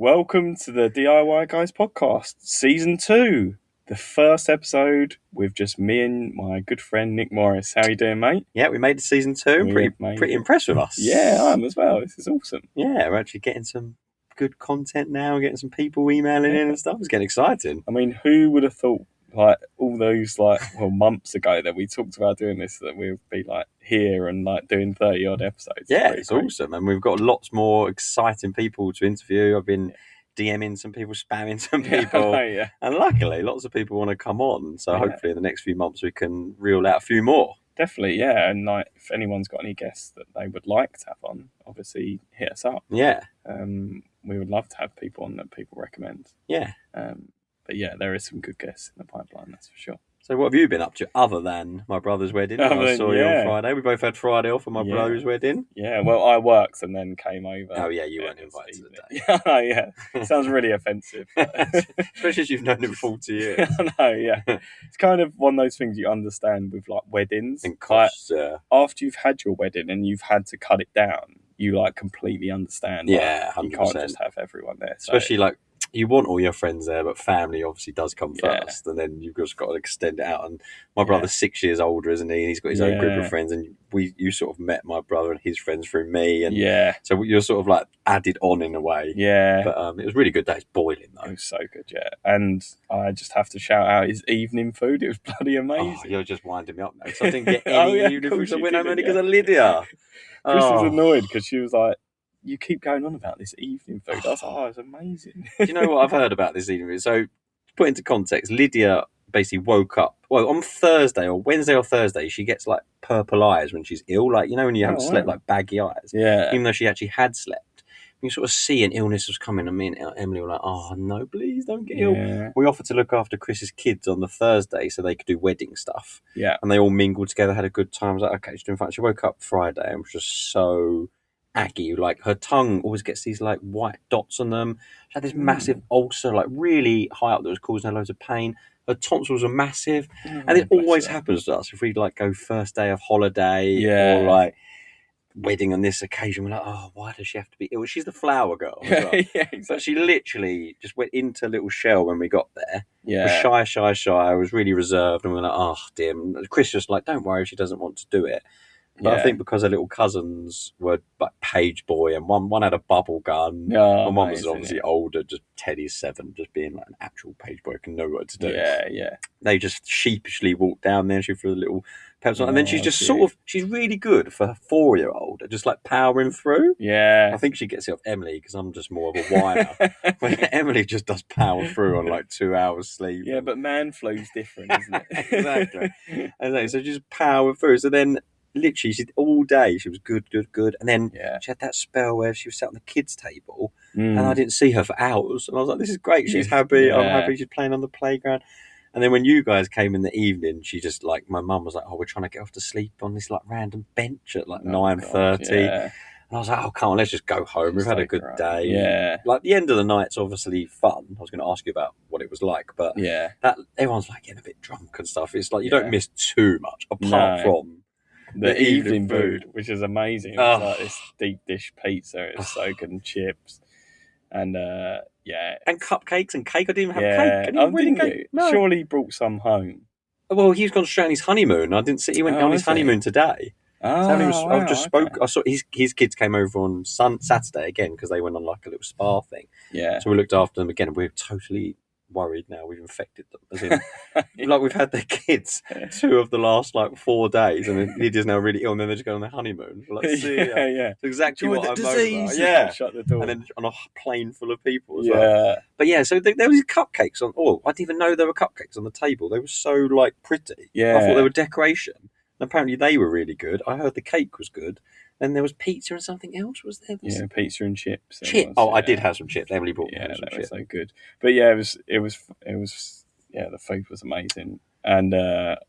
Welcome to the DIY Guys podcast, season 2. The first episode with just me and my good friend Nick Morris. How you doing, mate? Yeah, we made it to season 2. Pretty impressed with us. Yeah, I am as well. This is awesome. Yeah, we're actually getting some good content now, getting some people emailing in and stuff. It's getting exciting. I mean, who would have thought, like, all those, months ago that we talked about doing this, that we would be, here and, doing 30-odd episodes. Yeah, it's awesome. And we've got lots more exciting people to interview. I've been DMing some people, spamming some people. Yeah. And luckily, lots of people want to come on. So hopefully in the next few months, we can reel out a few more. Definitely, yeah. And, if anyone's got any guests that they would like to have on, obviously hit us up. Yeah. We would love to have people on that people recommend. Yeah. But yeah, there is some good guests in the pipeline, that's for sure. So what have you been up to other than my brother's wedding? I saw you on Friday. We both had Friday off for my brother's wedding. Yeah, well, I worked and then came over. Oh, yeah, you weren't invited to the day. Yeah. Sounds really offensive. Especially as you've known him 40 years. I know, yeah. It's kind of one of those things you understand with, weddings. And costs, after you've had your wedding and you've had to cut it down, you, completely understand. Yeah, 100%. You can't just have everyone there. Especially, you want all your friends there, but family obviously does come first, and then you've just got to extend it out. And my brother's 6 years older, isn't he? And he's got his own group of friends, and you sort of met my brother and his friends through me, and so you're sort of added on in a way. Yeah, but it was really good. It's boiling though. It was so good, yeah. And I just have to shout out his evening food. It was bloody amazing. Oh, you're just winding me up now because I didn't get any evening food. So I went home only because of Lydia. Chris was annoyed because she was like, you keep going on about this evening food. I was like, it's amazing. Do you know what I've heard about this evening food? So, to put into context, Lydia basically woke up. Well, on Thursday or Wednesday or Thursday, she gets purple eyes when she's ill. When you haven't slept, baggy eyes. Yeah. Even though she actually had slept. You sort of see an illness was coming, and me and Emily were like, oh, no, please don't get ill. We offered to look after Chris's kids on the Thursday so they could do wedding stuff. Yeah. And they all mingled together, had a good time. I was like, okay, she's doing fine. She woke up Friday and was just so aggy. Her tongue always gets these white dots on them. She had this massive ulcer, really high up, that was causing her loads of pain. Her tonsils are massive. And it always happens to us if we go first day of holiday or wedding on this occasion. We're like, oh, why does she have to be ill? She's the flower girl as well. Exactly. But she literally just went into a little shell when we got there. Yeah. Was shy, was really reserved, and we were like, oh dear. And Chris just don't worry if she doesn't want to do it. But I think because her little cousins were page boy, and one had a bubble gun, and one was obviously older, just Teddy's 7, just being an actual page boy, can know what to do. Yeah. They just sheepishly walked down there. She threw a little pencil, and then she's just she's really good for a 4-year-old, just powering through. Yeah. I think she gets it off Emily because I'm just more of a whiner. But Emily just does power through on 2 hours sleep. Yeah, but man flu's different, isn't it? Exactly. So just power through. So then, literally, all day she was good, and then she had that spell where she was sat on the kids' table, and I didn't see her for hours, and I was like, "This is great. She's happy. I'm happy. She's playing on the playground." And then when you guys came in the evening, she just my mum was like, "Oh, we're trying to get off to sleep on this random bench at 9:30." And I was like, "Oh, come on, let's just go home. We've had a good day." Yeah. The end of the night's obviously fun. I was going to ask you about what it was like, but that everyone's getting a bit drunk and stuff. It's you don't miss too much apart from the evening food, which is amazing. It's this deep dish pizza. It's so good, and chips, and and cupcakes and cake. I didn't even have cake. Didn't you? No. Surely he brought some home. Well, he's gone straight on his honeymoon. I didn't see he went on his honeymoon today. I saw his kids came over on Saturday again because they went on a little spa thing. Yeah. So we looked after them again, and we're totally worried now we've infected them, as in we've had their kids 2 of the last 4 days, and then Lydia's now really ill, and then they're just going on their honeymoon. It's exactly what I'm worried about. Shut the door, and then on a plane full of people as well. But so there was cupcakes on. Oh, I didn't even know there were cupcakes on the table. They were so pretty. I thought they were decoration, and apparently they were really good. I heard the cake was good. Then there was pizza and something else. Was there? Pizza and chips. I did have some chips. Emily brought some chips. Was so good. But it was. The food was amazing, and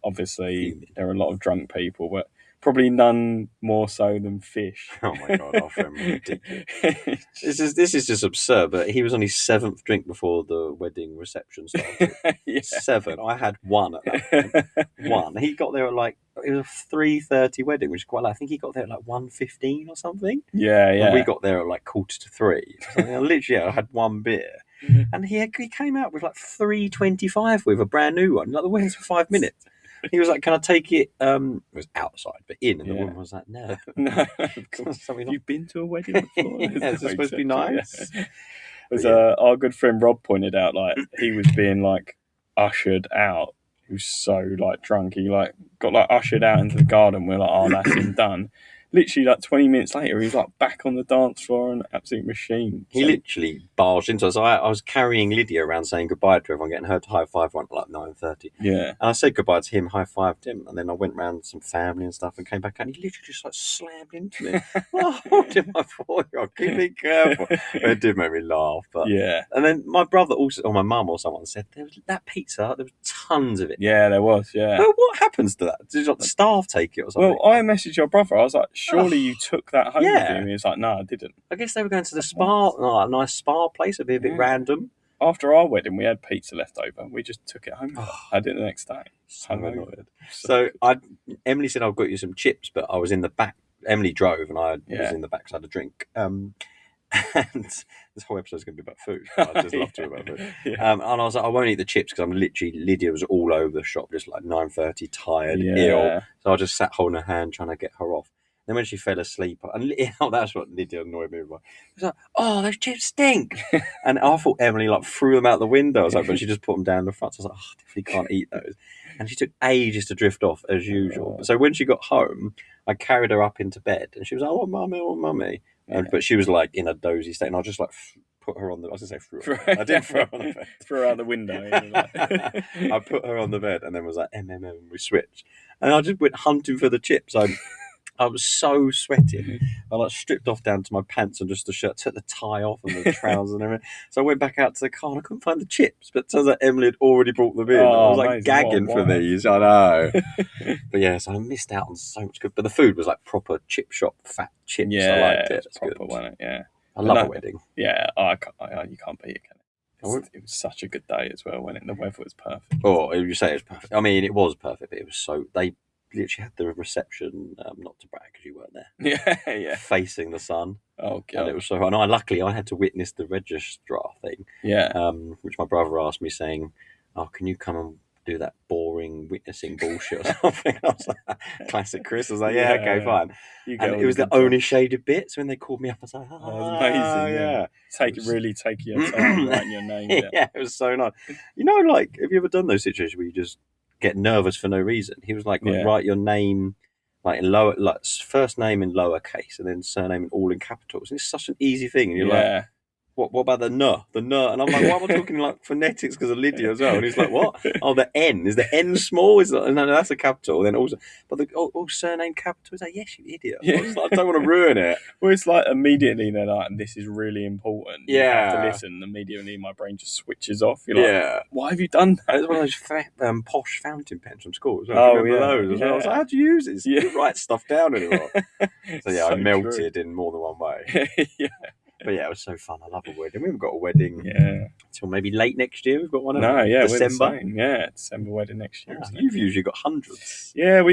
obviously there were a lot of drunk people. But Probably none more so than fish. Oh my God, our friend was ridiculous. This is just absurd. But he was on his 7th drink before the wedding reception started. Yeah. 7. I had 1 at that point. 1. He got there at it was a 3:30 wedding, which is quite late. I think he got there at 1:15 or something. Yeah. And we got there at 2:45. So literally, I had 1 beer. And he came out with 3:25 with a brand new one. The wedding's for 5 minutes. He was like, "Can I take it?" It was outside, but in, and the woman was like, "No, no." You've been to a wedding before? It's supposed to be nice. As our good friend Rob pointed out, he was being ushered out. He was so drunk. He got ushered out into the garden. We're like, "Oh, that's him done." Literally 20 minutes later, he was back on the dance floor, an absolute machine. He literally barged into us. I was carrying Lydia around saying goodbye to everyone, getting her to high five one at 9:30. Yeah. And I said goodbye to him, high fived him, and then I went round some family and stuff and came back, and he literally just slammed into me. Oh, my 4-year-old, keep it careful. It did make me laugh. But yeah. And then my brother also, or my mum or someone said, there was that pizza, there was tons of it. Yeah, there was, yeah. But what happens to that? Did the staff take it or something? Well, I messaged your brother. I was like, surely you took that home with you? And he was like, no, I didn't. I guess they were going to the spa, a nice spa place. It'd be a bit random. After our wedding, we had pizza left over. We just took it home. I did it the next day. So annoyed. So Emily said, I've got you some chips, but I was in the back. Emily drove and I was in the back, so I had a drink. And this whole episode is going to be about food. I just love talking about food. And I was like, I won't eat the chips because I'm literally, Lydia was all over the shop, just 9:30, tired, ill. So I just sat holding her hand, trying to get her off. Then when she fell asleep, and that's what Lydia annoyed me about. She was like, "Oh, those chips stink!" And I thought Emily threw them out the window. I was like, but she just put them down the front. So I was like, "Oh, I definitely can't eat those." And she took ages to drift off as usual. So when she got home, I carried her up into bed, and she was like, "Oh, mummy." But she was in a dozy state, and I just put her on the. I was going to say threw her. I didn't throw her on the bed. Threw her out the window. I put her on the bed, and then was and we switched. And I just went hunting for the chips. I was so sweating. I stripped off down to my pants and just the shirt, took the tie off and the trousers and everything. So I went back out to the car and I couldn't find the chips. But it turns out Emily had already brought them in. I was gagging for these. I know. But so I missed out on so much good. But the food was proper chip shop, fat chips. Yeah, I liked it. It's proper, wasn't it? Yeah. I love a wedding. Yeah, you can't beat it, can it? It was such a good day as well when the weather was perfect. Oh, you say it was perfect. I mean, it was perfect, but it was so... They literally had the reception, not to brag because you weren't there. Yeah. Facing the sun. Oh, God. And it was so fun. Luckily, I had to witness the registrar thing. Yeah. Which my brother asked me saying, "Oh, can you come and do that boring witnessing bullshit or something?" I was like, classic Chris. I was like, yeah, okay, fine. And it was the only shaded bit. So when they called me up, I was like, oh, that was amazing. Yeah. Take your time writing your name. Yeah, it was so nice. Have you ever done those situations where you just get nervous for no reason? He was write your name in lower, first name in lowercase and then surname in all in capitals. And it's such an easy thing. And you're what about the N? The N? And I'm like, why am I talking phonetics because of Lydia as well? And he's like, what? Oh, the N. Is the N small? No, that's a capital. Then also, but surname capital. He's like, yes, you idiot. I don't want to ruin it. Well, it's immediately they're like, this is really important. You have to listen. Immediately my brain just switches off. You're like, why have you done that? It's one of those posh fountain pens from school as well. Those? I was like, how do you use it? You don't write stuff down anymore. So I melted in more than one way. But it was so fun. I love a wedding. We haven't got a wedding until maybe late next year. We've got one. December. December wedding next year. You've usually got hundreds. Yeah,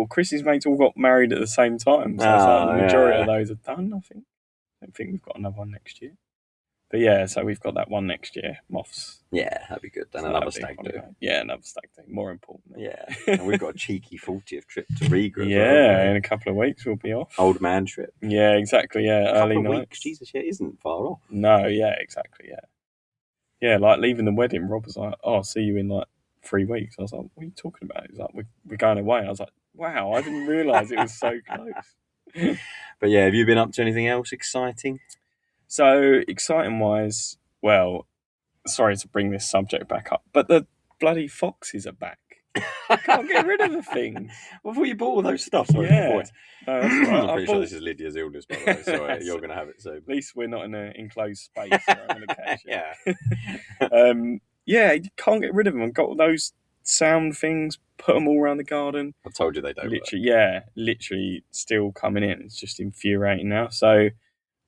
Chris's mates all got married at the same time. So the majority of those are done, I think. I don't think we've got another one next year. But so we've got that one next year, Moths. Yeah, that'd be good. And another stag do. Yeah, another stag do. More important. Yeah. And we've got a cheeky 40th trip to Riga. In a couple of weeks we'll be off. Old man trip. Yeah, exactly. Yeah, early weeks. Jesus, isn't far off. No, exactly. Yeah, leaving the wedding, Rob was like, "Oh, I'll see you in 3 weeks." I was like, "What are you talking about?" He's like, "We're going away." I was like, "Wow, I didn't realise it was so close." But have you been up to anything else exciting? So, exciting-wise, sorry to bring this subject back up, but the bloody foxes are back. I can't get rid of the thing. I thought you bought all those stuff. Sorry, No, that's right. I'm pretty sure this is Lydia's illness, by the way. Sorry, you're going to have it soon. At least we're not in an enclosed space. So I'm going to catch it. You can't get rid of them. I've got those sound things, put them all around the garden. I told you they don't Literally, work. yeah, literally still coming in. It's just infuriating now. So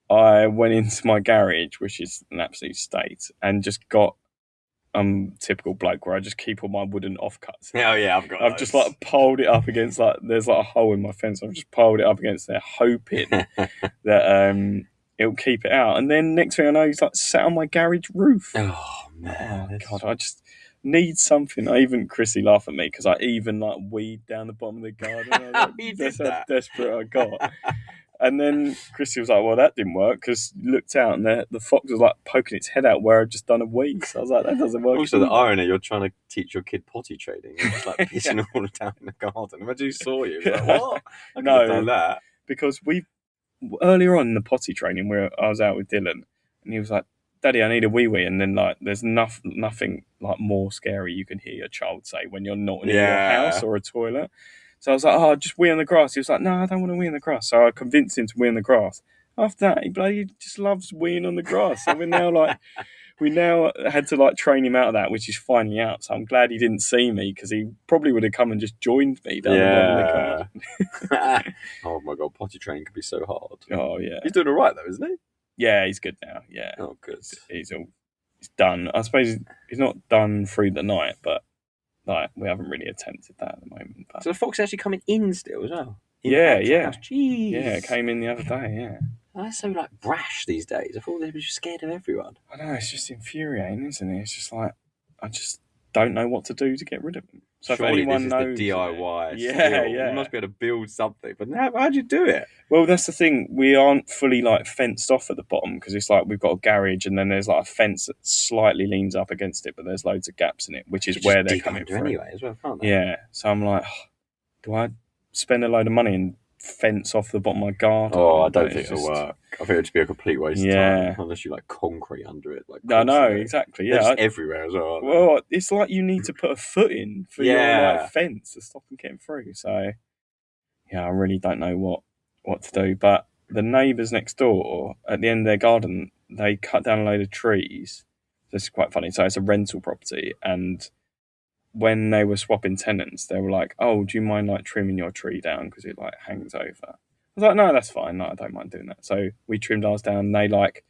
I went into my garage, which is an absolute state, and just got typical bloke where I just keep all my wooden offcuts. Oh yeah, I've got. I've just like piled it up against there's like a hole in my fence. I've just piled it up against there, hoping that it'll keep it out. And then next thing I know, he's like sat on my garage roof. Oh man, oh god, I just need something. Chrissy laughed at me because I even like weed down the bottom of the garden. That's how desperate I got. And then Chrissy was like, well, that didn't work, because looked out and the fox was like poking its head out where I'd just done a wee. So I was like, that doesn't work. Also, the irony, you're trying to teach your kid potty training. You're just like pissing all down in the garden. Imagine he saw you. Like, what? I could have done that. Because earlier on in the potty training, where I was out with Dylan, and he was like, Daddy, I need a wee. And then like, there's nothing like more scary you can hear your child say when you're not in your house or a toilet. So I was like, oh, just wee on the grass. He was like, no, I don't want to wee on the grass. So I convinced him to wee on the grass. After that, he just loves weeing on the grass. So we now had to like train him out of that, which is finally out. So I'm glad he didn't see me, because he probably would have come and just joined me down the bottom of the garden. Oh my god, potty training can be so hard. Oh yeah, he's doing all right though, isn't he? Yeah, he's good now. Yeah. Oh, good. He's done. I suppose he's not done through the night, but like we haven't really attempted that at the moment. But... So the fox is actually coming in still as well? Yeah. Jeez. Yeah, it came in the other day, yeah. Oh, they're so like brash these days. I thought they were just scared of everyone. I know, it's just infuriating, isn't it? It's just like, I just don't know what to do to get rid of them. So surely if anyone this knows is the DIY. Yeah. You must be able to build something. But how'd you do it? Well, that's the thing. We aren't fully like fenced off at the bottom, because it's like we've got a garage and then there's like a fence that slightly leans up against it, but there's loads of gaps in it, which is where they're coming from. Anyway, as well, can't they? Yeah. So I'm like, do I spend a load of money and fence off the bottom of my garden? Oh, I don't think it'll work. I think it'd just be a complete waste of time, unless you like concrete under it. Like, I know, exactly. Yeah, they're just everywhere as well. Well, it's like you need to put a foot in for your like fence to stop them getting through. So, yeah, I really don't know what to do. But the neighbours next door, at the end of their garden, they cut down a load of trees. This is quite funny. So it's a rental property, and when they were swapping tenants, they were like, oh, do you mind like trimming your tree down because it like hangs over? I was like, no, that's fine. No, I don't mind doing that. So we trimmed ours down, and they like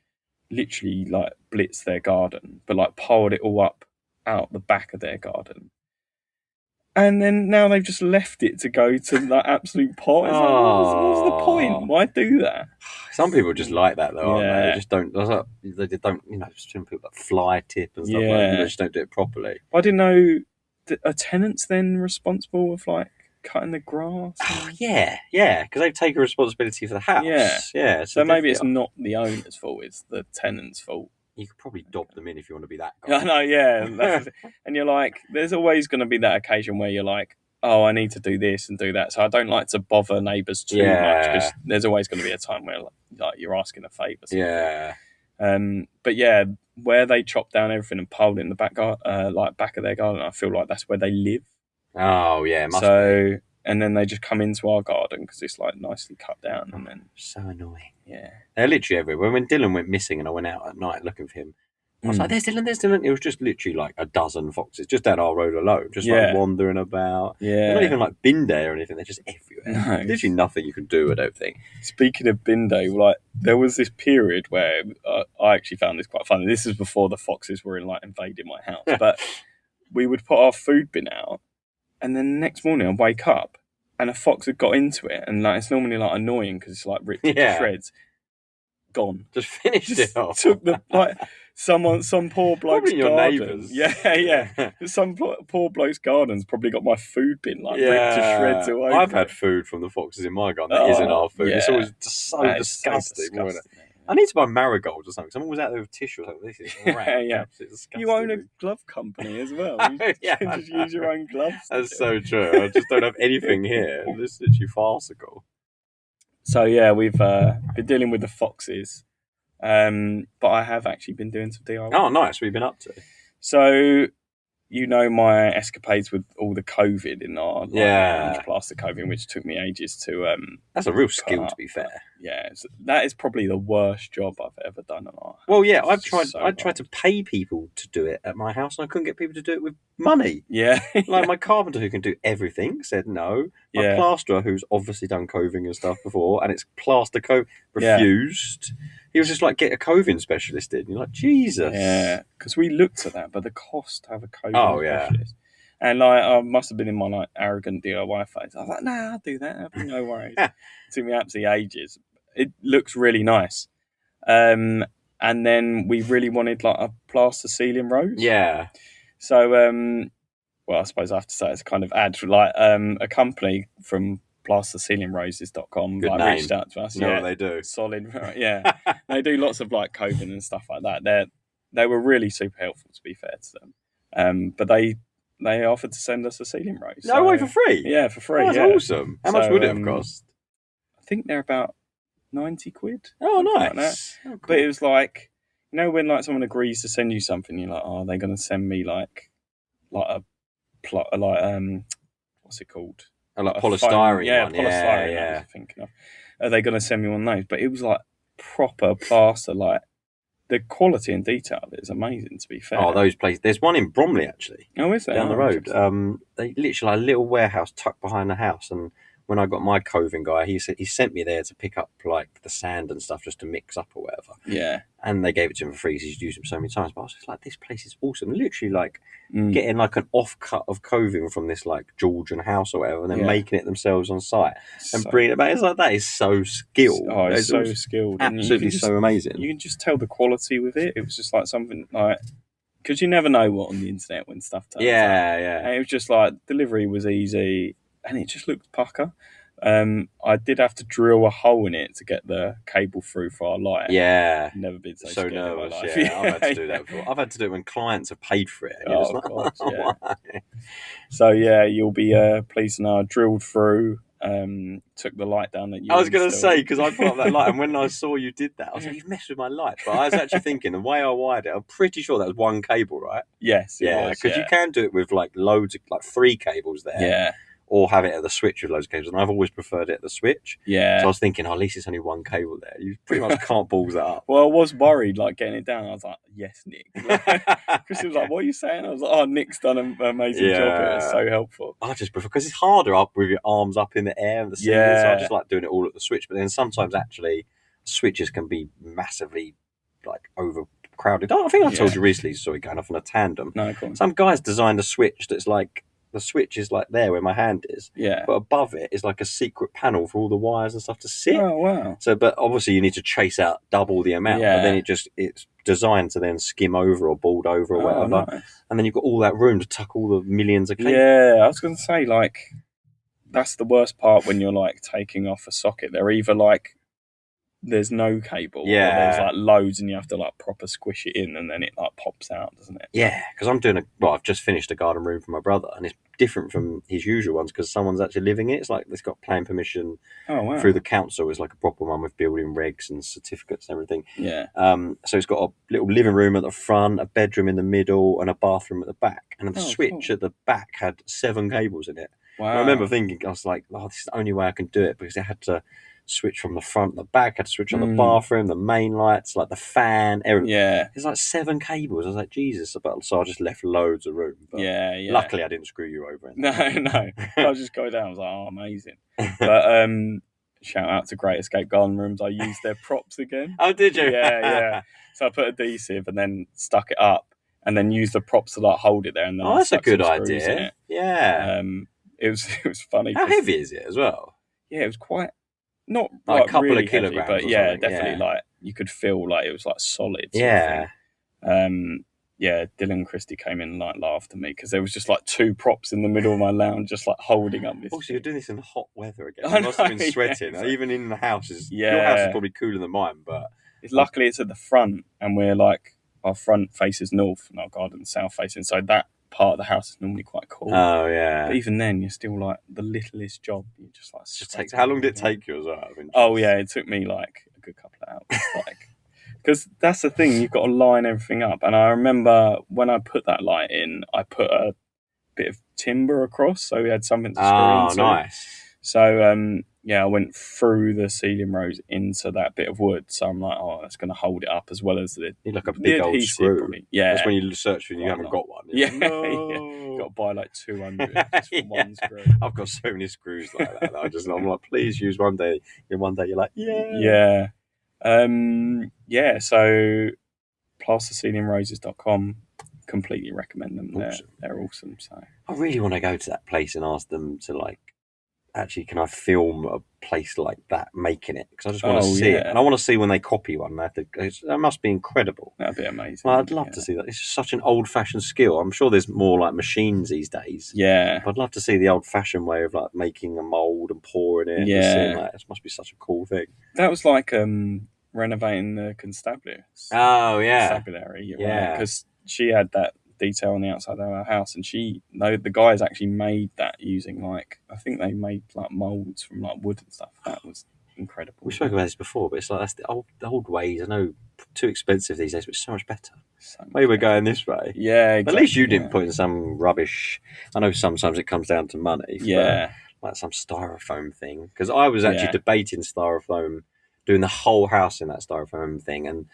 literally like blitzed their garden, but like piled it all up out the back of their garden. And then now they've just left it to go to that absolute pot. It's like, what's the point? Why do that? Some people just like that though, aren't they? They just don't. They don't. Some people like fly tip and stuff like that. They just don't do it properly. I didn't know. Are tenants then responsible of like cutting the grass? Oh, yeah, because they've taken responsibility for the house. Yeah. So maybe it's not the owner's fault; it's the tenant's fault. You could probably dob them in if you want to be that guy. I know, yeah. And you're like, there's always going to be that occasion where you're like, oh, I need to do this and do that. So I don't like to bother neighbours too much, because there's always going to be a time where like you're asking a favour. Yeah. But yeah, where they chop down everything and piled it in the back of their garden, I feel like that's where they live. Oh yeah, it must be. And then they just come into our garden because it's like nicely cut down, and then so annoying. Yeah, they're literally everywhere. When Dylan went missing and I went out at night looking for him, I was like, "There's Dylan." It was just literally like a dozen foxes just down our road alone, just like wandering about. Yeah, they're not even like bin day or anything. They're just everywhere. No. There's literally nothing you can do. I don't think. Speaking of bin day, like there was this period where I actually found this quite funny. This is before the foxes were invading my house, but we would put our food bin out, and then the next morning I'd wake up and a fox had got into it, and like it's normally like annoying because it's like ripped into shreds. Gone. Just finished it off. Took the like some poor bloke's your garden. neighbours. Yeah. Some poor bloke's garden's probably got my food bin like ripped to shreds away. I've had food from the foxes in my garden that isn't our food. Yeah. It's always so disgusting. Isn't it? I need to buy marigolds or something. Someone was out there with tissue or something. This is yeah. You own a glove company as well. You can just use your own gloves. That's so true. I just don't have anything here. This is literally farcical. So yeah, we've been dealing with the foxes, but I have actually been doing some DIY. Oh, nice. What have you been up to? So, my escapades with all the COVID in our plaster coving, which took me ages to. That's a real skill, to be fair. that is probably the worst job I've ever done in our house. Well, yeah, It's just so I tried to pay people to do it at my house, and I couldn't get people to do it with money. Yeah. Like my carpenter, who can do everything, said no. My plasterer, who's obviously done coving and stuff before, and it's plaster refused. He was just like, get a coving specialist in. You're like, Jesus. Yeah, because we looked at that, but the cost to have a coving specialist. And like, I must have been in my like arrogant DIY phase. I was like, nah, I'll do that. That'll be no worries. It took me absolutely ages. It looks really nice. And then we really wanted like a plaster ceiling rose. Yeah. So, well, I suppose I have to say it's kind of ad, like a company from plasterceilingroses.com reached out to us. You know what they do. Solid. Yeah. They do lots of like coving and stuff like that. They were really super helpful, to be fair to them. But they offered to send us a ceiling rose. No way, for free? Yeah, for free. Oh, that's awesome. How much would it have cost? I think they're about 90 quid. Oh, nice. Like that. Oh, cool. But it was like, you know, when like someone agrees to send you something, you're like, oh, they're going to send me like a plot, like what's it called? Like polystyrene one. Polystyrene. I was thinking of. Are they going to send me one of those? But it was like proper plaster, like. The quality and detail of it is amazing, to be fair. Oh, those places. There's one in Bromley, actually. Oh, is there? Down the road. They literally like a little warehouse tucked behind the house. And when I got my coving guy, he sent me there to pick up like the sand and stuff just to mix up or whatever. Yeah. And they gave it to him for free because he's used it so many times. But I was just like, this place is awesome. Literally like getting like an offcut of coving from this like Georgian house or whatever, and then making it themselves on site and bringing it back. It's like, that is so skilled. Oh, it's so skilled. Absolutely so amazing. You can just tell the quality with it. It was just like something like, because you never know what on the internet when stuff turns up. Yeah. And it was just like, delivery was easy and it just looked pucker. I did have to drill a hole in it to get the cable through for our light. Yeah. Never been so nervous. Yeah, I've had to do that before. I've had to do it when clients have paid for it. God, yeah. So yeah, you'll be pleased to know I drilled through, took the light down that you. I was going to say, because I put up that light, and when I saw you did that, I was like, you've messed with my light. But I was actually thinking, the way I wired it, I'm pretty sure that was one cable, right? Yes. Yeah, because you can do it with like loads of like 3 cables there. Yeah. Or have it at the switch with loads of cables, and I've always preferred it at the switch. Yeah. So I was thinking, at least it's only one cable there. You pretty much can't balls that up. Well, I was worried, like getting it down. I was like, yes, Nick. Chris was like, what are you saying? I was like, oh, Nick's done an amazing job. It was so helpful. I just prefer, because it's harder up with your arms up in the air and the ceiling. So I just like doing it all at the switch. But then sometimes actually switches can be massively like overcrowded. I think I told you recently, sorry, going off on a tandem. No, cool. Some guys designed a switch that's like, the switch is like there where my hand is. Yeah. But above it is like a secret panel for all the wires and stuff to sit. Oh, wow. So, but obviously you need to chase out double the amount. Yeah. But then it's designed to then skim over or board over or whatever. Nice. And then you've got all that room to tuck all the millions of cables. Yeah, I was going to say, like, that's the worst part when you're like taking off a socket. They're either like, there's no cable, or there's like loads and you have to like proper squish it in and then it like pops out, doesn't it? Yeah, because I've just finished a garden room for my brother and it's different from his usual ones because someone's actually living it. It's like it's got planning permission through the council. It's like a proper one with building regs and certificates and everything. Yeah. So it's got a little living room at the front, a bedroom in the middle, and a bathroom at the back. And the switch at the back had 7 cables in it. Wow. And I remember thinking, I was like, oh, this is the only way I can do it because it had to switch from the front, the back, had to switch on the bathroom, the main lights, like the fan, everything. Yeah. It's like 7 cables. I was like, Jesus. So I just left loads of room. But luckily I didn't screw you over. No. I was just going down. I was like, oh, amazing. But shout out to Great Escape Garden Rooms. I used their props again. Oh, did you? Yeah. So I put adhesive and then stuck it up and then used the props to like hold it there. And then that's a good idea. Yeah. It was funny. How heavy is it as well? Yeah, it was quite... Not like a couple really of kilograms, heavy, but yeah, definitely. Yeah. Like you could feel like it was like solid. Yeah. Dylan and Christy came in and like laughed at me because there was just like 2 props in the middle of my lounge, just like holding up this. Also, you're doing this in hot weather again. You must have been sweating. Yeah, even in the house your house is probably cooler than mine, but luckily it's at the front, and we're like our front faces north and our garden's south facing, so that part of the house is normally quite cool. Oh yeah. But even then, you're still like the littlest job. You just like how long did it take you as well? Oh yeah, it took me like a good couple of hours. Like, because that's the thing, you've got to line everything up. And I remember when I put that light in, I put a bit of timber across, so we had something to screw into. Oh, nice. So I went through the ceiling rose into that bit of wood. So I'm like, oh, that's going to hold it up as well as the Need like a big old adhesive, screw. probably. Yeah, that's when you search for it and you haven't got one. Yeah, like, no. Got to buy like 200 just for one screw. I've got so many screws like that. I'm like, please use one day. And one day you're like, yeah. So plasterceilingroses.com, completely recommend them. They're awesome. So I really want to go to that place and ask them to like, actually, can I film a place like that making it? Because I just want to see it, and I want to see when they copy one. That must be incredible. That'd be amazing. Well, I'd love to see that. It's such an old-fashioned skill. I'm sure there's more like machines these days. Yeah, but I'd love to see the old-fashioned way of like making a mold and pouring it. Yeah, and seeing that. It must be such a cool thing. That was like renovating the constabulary. Oh yeah, constabulary. Yeah, because she had that detail on the outside of her house, and the guys actually made that using like, I think they made like molds from like wood and stuff. That was incredible. We spoke about this before, but it's like that's the old ways. I know, too expensive these days, but it's so much better. Maybe we're going this way. Yeah, exactly. But at least you didn't put in some rubbish. I know sometimes it comes down to money. Yeah, like some styrofoam thing. Because I was actually debating styrofoam, doing the whole house in that styrofoam thing, and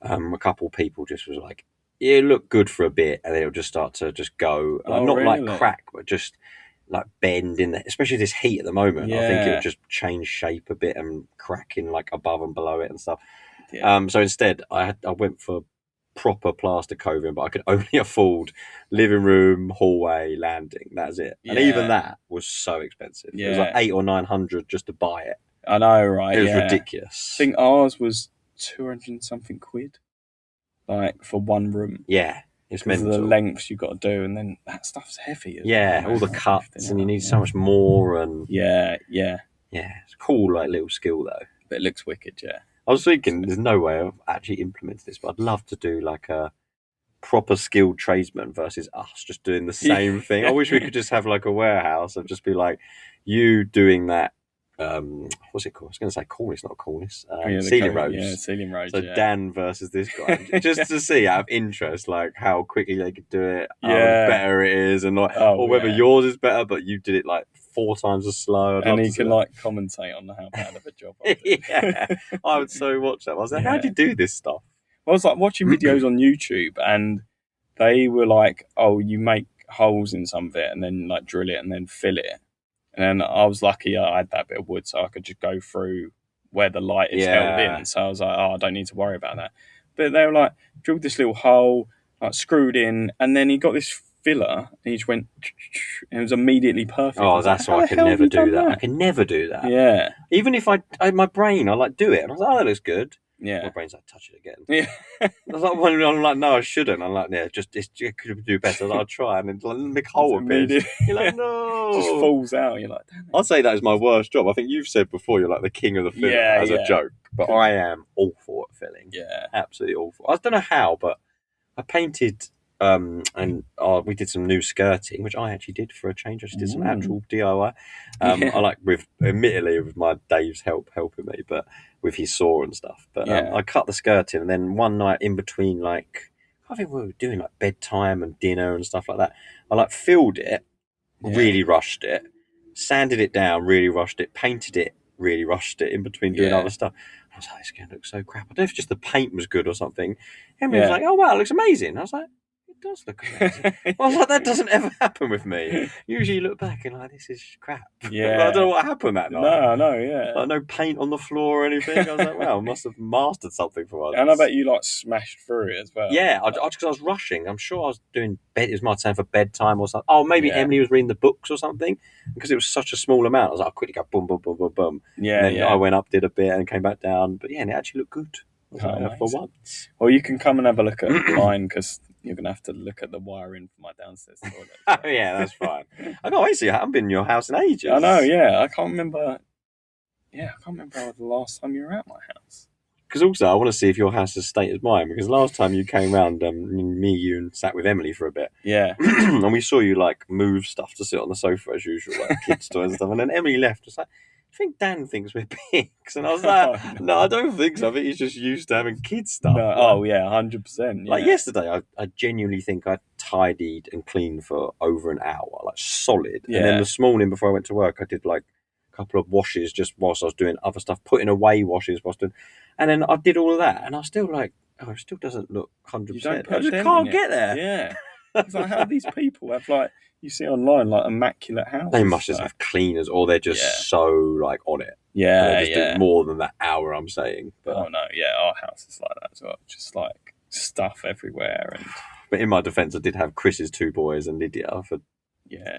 a couple of people just was like, yeah, it looked good for a bit, and then it'll just start to just go, not really? Like crack, but just like bend in there, especially this heat at the moment. I think it'll just change shape a bit and cracking like above and below it and stuff. So instead I went for proper plaster coving, but I could only afford living room, hallway, landing. That's it. And even that was so expensive. It was like 800 or 900 just to buy it. I know, right? It was ridiculous. I think ours was 200 and something quid, like for one room. Yeah, it's mental. The lengths you've got to do, and then that stuff's heavy. All the cuts, and you need so much more. And it's a cool, like little skill though. But it looks wicked. Yeah, I was thinking, there's no way of actually implementing this, but I'd love to do like a proper skilled tradesman versus us just doing the same thing. I wish we could just have like a warehouse and just be like you doing that. What's it called? I was going to say cornice, not cornice. Ceiling rose. Yeah, ceiling rose. So Dan versus this guy, just to see out of interest, like how quickly they could do it, how better it is, and like, or whether yours is better, but you did it like 4 times as slow. And he can like commentate on how bad of a job. I would so watch that. I was like, how do you do this stuff? I was like watching videos on YouTube, and they were like, oh, you make holes in some of it and then like drill it and then fill it. And then I was lucky I had that bit of wood, so I could just go through where the light is held in. So I was like, oh, I don't need to worry about that. But they were like, drilled this little hole, like screwed in, and then he got this filler, and he just went, and it was immediately perfect. Oh, that's why I can never do that. I can never do that. Yeah. Even if my brain, I like do it, and I was like, oh, that looks good. Yeah. My brain's like, touch it again. Yeah. I was like, I'm like, no, I shouldn't. I'm like, yeah, it could do better. I'll try, and then like, make a hole appears. You're like, no, just falls out. You're like, damn it. I'd say that is my worst job. I think you've said before you're like the king of the filler as a joke, but I am awful at filling. Yeah, absolutely awful. I don't know how, but I painted. And we did some new skirting, which I actually did for a change. I just did some actual DIY. I like admittedly with my Dave's helping me, but with his saw and stuff. But I cut the skirting, and then one night in between, like I think we were doing like bedtime and dinner and stuff like that. I like filled it, really rushed it, sanded it down, really rushed it, painted it, really rushed it in between doing other stuff. I was like, it's going to look so crap. I don't know if just the paint was good or something. Emily was like, oh wow, it looks amazing. I was like, it does look amazing. I was like, that doesn't ever happen with me. Usually you look back and like, this is crap. Yeah. I don't know what happened that night. No, yeah. Like, no paint on the floor or anything. I was like, wow, I must have mastered something for once. And I bet you like smashed through it as well. Yeah, because I was rushing. I'm sure I was doing it was my time for bedtime or something. Oh, maybe Emily was reading the books or something. Because it was such a small amount. I was like, I'll quickly go boom, boom, boom, boom, boom. Yeah, and then I went up, did a bit and came back down. But yeah, and it actually looked good. For once. Well, you can come and have a look at mine because you're going to have to look at the wiring for my downstairs toilet. Oh, yeah, that's fine. I can't wait to see. I haven't been in your house in ages. I know, yeah. I can't remember. Yeah, I can't remember the last time you were at my house. Because also, I want to see if your house is the state as mine. Because last time you came round, you and sat with Emily for a bit. Yeah. And we saw you like move stuff to sit on the sofa as usual, like kids' toys and stuff. And then Emily left. I was like, I think Dan thinks we're pigs. And I was like, no, I don't think so. I think he's just used to having kids stuff. No, oh, yeah, 100%. Yeah. Like yesterday, I genuinely think I tidied and cleaned for over an hour, like solid. Yeah. And then this morning before I went to work, I did like couple of washes just whilst I was doing other stuff, putting away washes whilst doing, and then I did all of that, and I was still like, oh, it still doesn't look 100%. I just can't get there. Yeah. It's like, how these people have, like, you see online, like, immaculate houses. They must just have cleaners, or they're just so, like, on it. Yeah, and they just do more than that hour I'm saying. But, oh, no, yeah, our house is like that as well. Just, like, stuff everywhere. And But in my defence, I did have Chris's 2 boys and Lydia for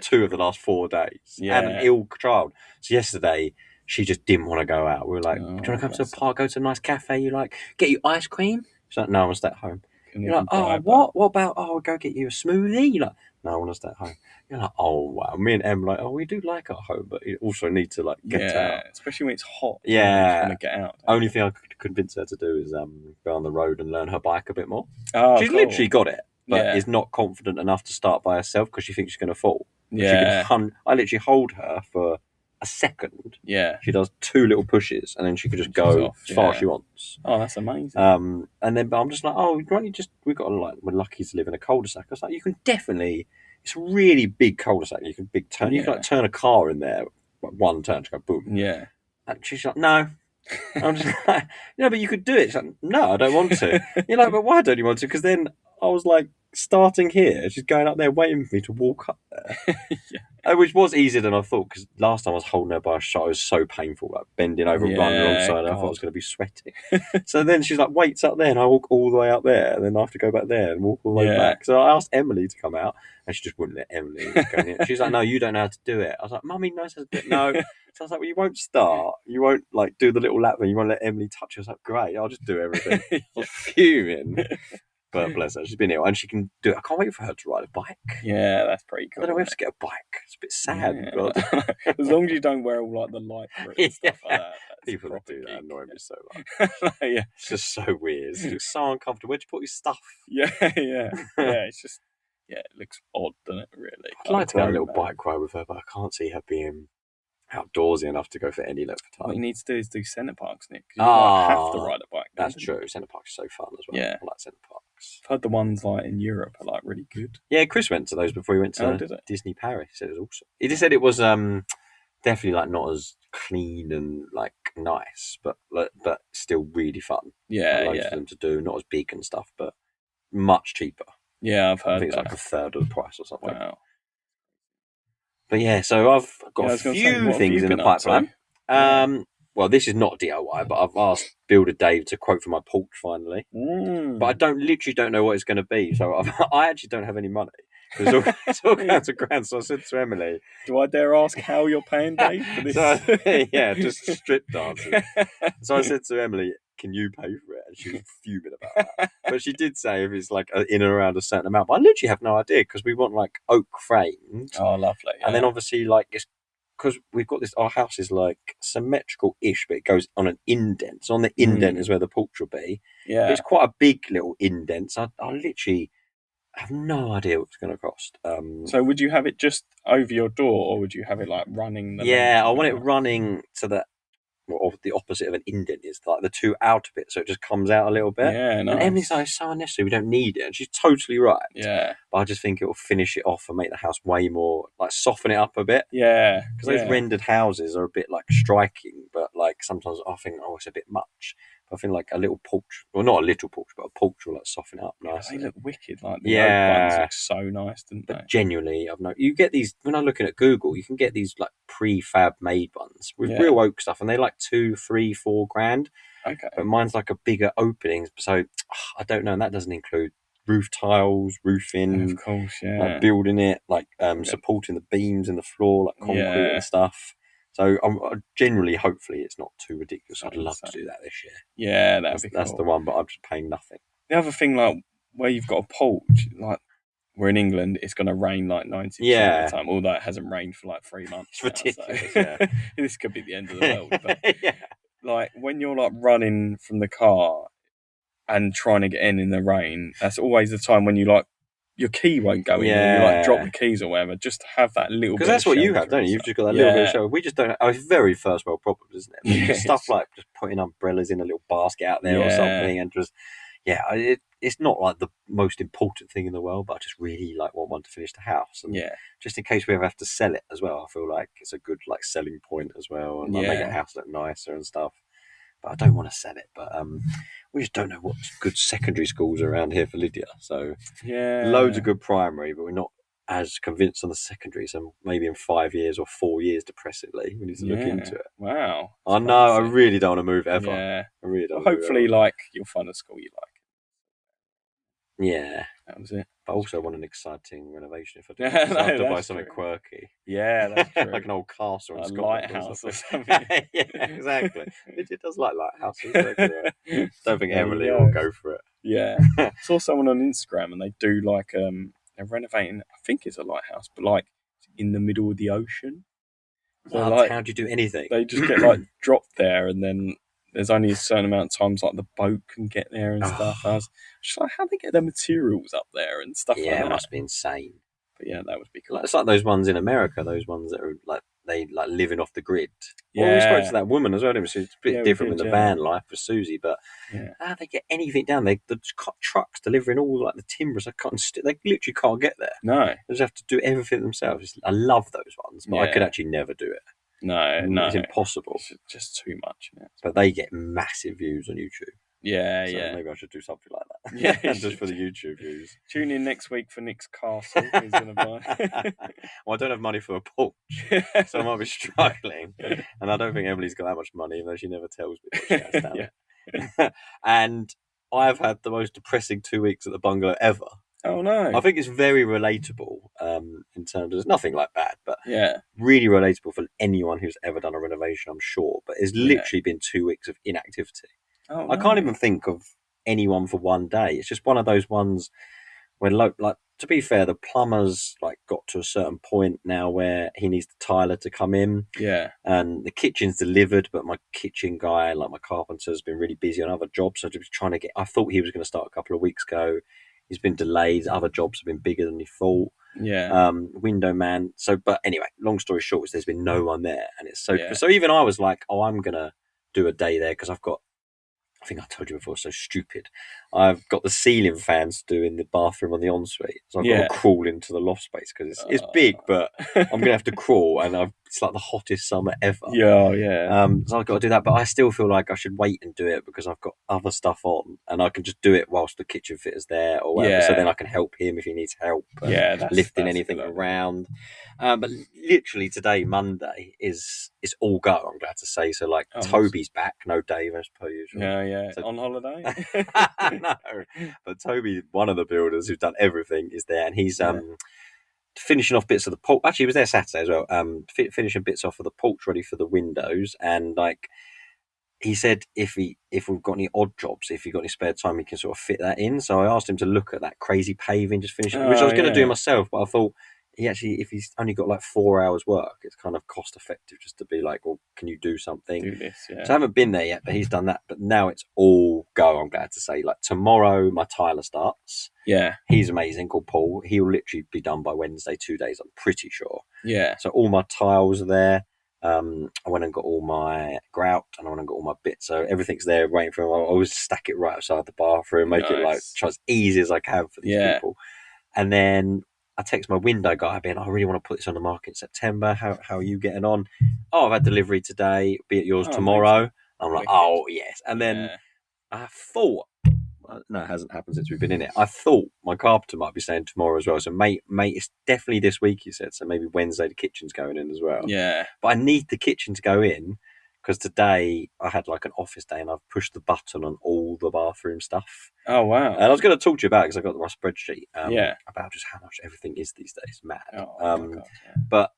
2 of the last 4 days. Yeah. And an ill child. So yesterday, she just didn't want to go out. We were like, do you want to come to a park, go to a nice cafe? You like, get you ice cream? She's like, no, I want to stay at home. You're like, oh, what? What about, we'll go get you a smoothie? You're like, no, I want to stay at home. You're like, oh, wow. Me and Em are like, oh, we do like our home, but you also need to, like, get out. Especially when it's hot. Yeah. You want to get out. Only thing I could convince her to do is go on the road and learn her bike a bit more. Oh, she's literally got it, but is not confident enough to start by herself because she thinks she's going to fall. Yeah. I literally hold her for a second. Yeah. She does 2 little pushes and then she could just go as far as she wants. Oh, that's amazing. And then, but I'm just like, oh, why don't you just, we've got, like, we're lucky to live in a cul-de-sac. I was like, you can definitely, it's a really big cul-de-sac. You can turn, you can like turn a car in there, like, one turn to go boom. Yeah. And she's like, no. I'm just like, but you could do it. She's like, no, I don't want to. You're like, but why don't you want to? Because then I was like, starting here, she's going up there waiting for me to walk up there. Which was easier than I thought, because last time I was holding her by a shot, it was so painful, like bending over and running alongside her. I thought I was going to be sweating. So then she's like, waits up there, and I walk all the way up there, and then I have to go back there and walk all the way back. So I asked Emily to come out, and she just wouldn't let Emily go in. She's like, no, you don't know how to do it. I was like, Mummy knows how to do it. No. So I was like, well, you won't start. You won't, like, do the little lap, and you won't let Emily touch you. I was like, great, I'll just do everything. I was fuming. But bless her, she's been ill, and she can do it. I can't wait for her to ride a bike. Yeah, that's pretty cool. I don't know, we have to get a bike. It's a bit sad. But as long as you don't wear all, like, the light for it and stuff like that. People that do that annoy me so much. Yeah. It's just so weird. It's just so uncomfortable. Where'd you put your stuff? Yeah. It's just, it looks odd, doesn't it, really? I'd like to go on a little bike ride with her, but I can't see her being outdoorsy enough to go for any length of time. What you need to do is do centre parks, Nick. You have to ride a bike. That's true. Centre parks are so fun as well. Yeah. I like centre parks. I've heard the ones, like, in Europe are, like, really good. Yeah, Chris went to those before he went to Disney Paris. He said it was awesome. He just said it was definitely, like, not as clean and, like, nice, but still really fun. Yeah, loads for them to do, not as big and stuff, but much cheaper. Yeah, I've heard. I think it's like a third of the price or something. Wow. But yeah, so I've got a few things in the pipeline. Well, this is not DIY, but I've asked Builder Dave to quote for my porch finally. But I don't know what it's going to be, so I actually don't have any money. It's all going to grand. So I said to Emily, do I dare ask how you're paying, Dave, for this? Just strip dancing. So I said to Emily, can you pay for it? And she was fuming about that. But she did say if it's like in and around a certain amount. But I literally have no idea, because we want, like, oak framed. Oh, lovely. Yeah. And then obviously, like, it's because we've got this, our house is like symmetrical-ish, but it goes on an indent. So on the indent is where the porch will be. Yeah. But it's quite a big little indent. So I literally have no idea what it's going to cost. So would you have it just over your door, or would you have it, like, running? I want it running to the opposite of an indent is, like, the 2 outer bits, so it just comes out a little bit. Yeah, nice. And Emily's like, it's so unnecessary, we don't need it. And she's totally right. Yeah. But I just think it will finish it off and make the house way more, like, soften it up a bit. Yeah. Because those rendered houses are a bit, like, striking, but, like, sometimes I think, it's a bit much. But I think, like, a little porch, well, not a little porch, but a porch will, like, soften it up nicely. They look wicked. Like, the oak ones look so nice, didn't they? But genuinely, you get these, when I'm looking at Google, you can get these, like, prefab made ones with real oak stuff, and they're like 2, 3, 4 grand. Okay. But mine's like a bigger opening, so I don't know, and that doesn't include roof tiles, roofing, of course, like building it, like supporting the beams in the floor, like concrete and stuff. So I'm generally, hopefully, it's not too ridiculous. I'd love to do that this year. Yeah, that's the one, but I'm just paying nothing. The other thing, like, where you've got a porch, like, we're in England, it's going to rain like 90% of the time, although it hasn't rained for like 3 months. It's ridiculous, so. This could be the end of the world. But like, when you're, like, running from the car and trying to get in the rain, that's always the time when you, like, your key won't go in, and you, like, drop the keys or whatever, just to have that little bit. Because that's what you have, don't you? You've just got that little bit of shelter. We just don't. It's very first world problems, isn't it? Stuff like just putting umbrellas in a little basket out there or something, and just it's not like the most important thing in the world, but I just really like want one to finish the house, and just in case we ever have to sell it as well. I feel like it's a good like selling point as well, and like make the house look nicer and stuff. But I don't want to sell it. But we just don't know what good secondary schools are around here for Lydia. So loads of good primary, but we're not as convinced on the secondary. So maybe in 5 years or 4 years, depressingly, we need to look into it. Wow. I know. I really don't want to move ever. Yeah. I really don't. Hopefully, like you'll find a school you like. Yeah. That was it. But I also want an exciting renovation if I do. So I have to buy something quirky. Yeah, that's true. Like an old castle in a Scotland. Lighthouse or something. Yeah, exactly. It does like lighthouses. Don't think Emily will go for it. Yeah. Saw someone on Instagram and they do like they're renovating, I think it's a lighthouse, but like in the middle of the ocean. So like, how do you do anything? They just get like dropped there, and then there's only a certain amount of times like the boat can get there and stuff. I was just like, how they get their materials up there and stuff like that. Yeah, it must be insane. But yeah, that would be cool. It's like those ones in America, those ones that are like they like living off the grid. Yeah, well, we spoke to that woman as well. It's a bit different than the van life for Susie, but how they get anything down? The trucks delivering all like the timbers. They literally can't get there. No, they just have to do everything themselves. I love those ones, but I could actually never do it. No, it's impossible. It's just too much. Yeah. But they get massive views on YouTube. Yeah, so maybe I should do something like that. Yeah, just for the YouTube views. Tune in next week for Nick's castle. He's going to buy. Well, I don't have money for a porch, so I might be struggling. And I don't think Emily's got that much money, even though she never tells me what she has down it. And I've had the most depressing 2 weeks at the bungalow ever. Oh no! I think it's very relatable in terms of it's nothing like bad, but really relatable for anyone who's ever done a renovation, I'm sure. But it's literally been 2 weeks of inactivity. Oh, I can't even think of anyone for one day. It's just one of those ones when, like, to be fair, the plumber's like got to a certain point now where he needs the tiler to come in. Yeah. And the kitchen's delivered, but my kitchen guy, like my carpenter, has been really busy on other jobs. So just trying to get. I thought he was going to start a couple of weeks ago. He's been delayed. Other jobs have been bigger than he thought. Yeah. Window man. So, but anyway, long story short is there's been no one there, and it's so. So even I was like, oh, I'm gonna do a day there because I've got. I think I told you before, so stupid. I've got the ceiling fans to do in the bathroom on the ensuite. So I've got to crawl into the loft space because it's big, but I'm going to have to crawl, and it's like the hottest summer ever. Yeah. So I've got to do that, but I still feel like I should wait and do it because I've got other stuff on, and I can just do it whilst the kitchen fitter's there or whatever. So then I can help him if he needs help. Lifting anything around. But literally today, Monday, it's all go, I'm glad to say. So like Toby's back, no Dave as per usual. Yeah. So, on holiday? No. But Toby, one of the builders who's done everything, is there, and he's finishing off bits of the porch. Actually, he was there Saturday as well. Finishing bits off of the porch ready for the windows, and like he said, if we've got any odd jobs, if you've got any spare time, he can sort of fit that in. So I asked him to look at that crazy paving, just finishing, which I was going to do myself, but I thought if he's only got like 4 hours work, it's kind of cost effective just to be like, well, can you do something? Do this, So I haven't been there yet, but he's done that. But now it's all go, I'm glad to say. Like tomorrow, my tiler starts. Yeah. He's amazing, called Paul. He'll literally be done by Wednesday, 2 days, I'm pretty sure. Yeah. So all my tiles are there. I went and got all my grout and I went and got all my bits. So everything's there waiting for him. I always stack it right outside the bathroom, make it like try as easy as I can for these people. And then I text my window guy being, I really want to put this on the market in September. How are you getting on? Oh, I've had delivery today. Be at yours tomorrow. Amazing. I'm like, oh, yes. And then I thought, no, it hasn't happened since we've been in it. I thought my carpenter might be saying tomorrow as well. So, mate, it's definitely this week, he said. So maybe Wednesday the kitchen's going in as well. Yeah. But I need the kitchen to go in because today I had like an office day and I've pushed the button on all the bathroom stuff. Oh, wow. And I was going to talk to you about it because I got my spreadsheet about just how much everything is these days. Mad. Oh, my God, But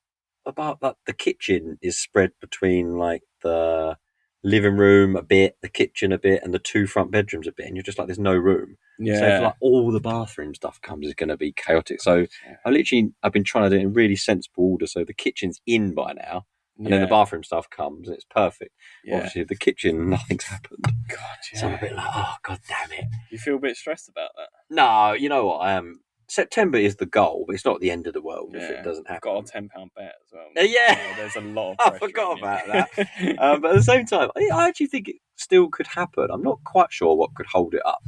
about that, the kitchen is spread between like the living room a bit, the kitchen a bit, and the 2 front bedrooms a bit. And you're just like, there's no room. Yeah. So if like all the bathroom stuff comes, it's going to be chaotic. So I've been trying to do it in really sensible order. So the kitchen's in by now. And then the bathroom stuff comes and it's perfect. Obviously, the kitchen, nothing's happened. God, So I'm a bit like, oh, God damn it. You feel a bit stressed about that? No, you know what? I am. September is the goal, but it's not the end of the world if it doesn't happen. Got a £10 bet as well. There's a lot of I forgot about that. But at the same time, I actually think it still could happen. I'm not quite sure what could hold it up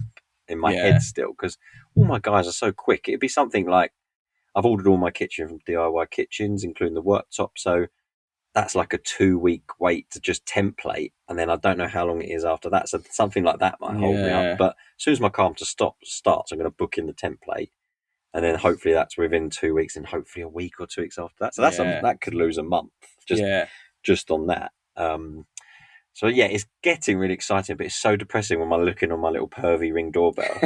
in my head still, because all my guys are so quick. It'd be something like, I've ordered all my kitchen from DIY Kitchens, including the worktop. So that's like a 2-week wait to just template. And then I don't know how long it is after that. So something like that might hold me up. But as soon as my carpenter starts, I'm going to book in the template. And then hopefully that's within 2 weeks, and hopefully a week or 2 weeks after that. So that could lose a month just on that. So yeah, it's getting really exciting, but it's so depressing when I'm looking on my little pervy Ring doorbell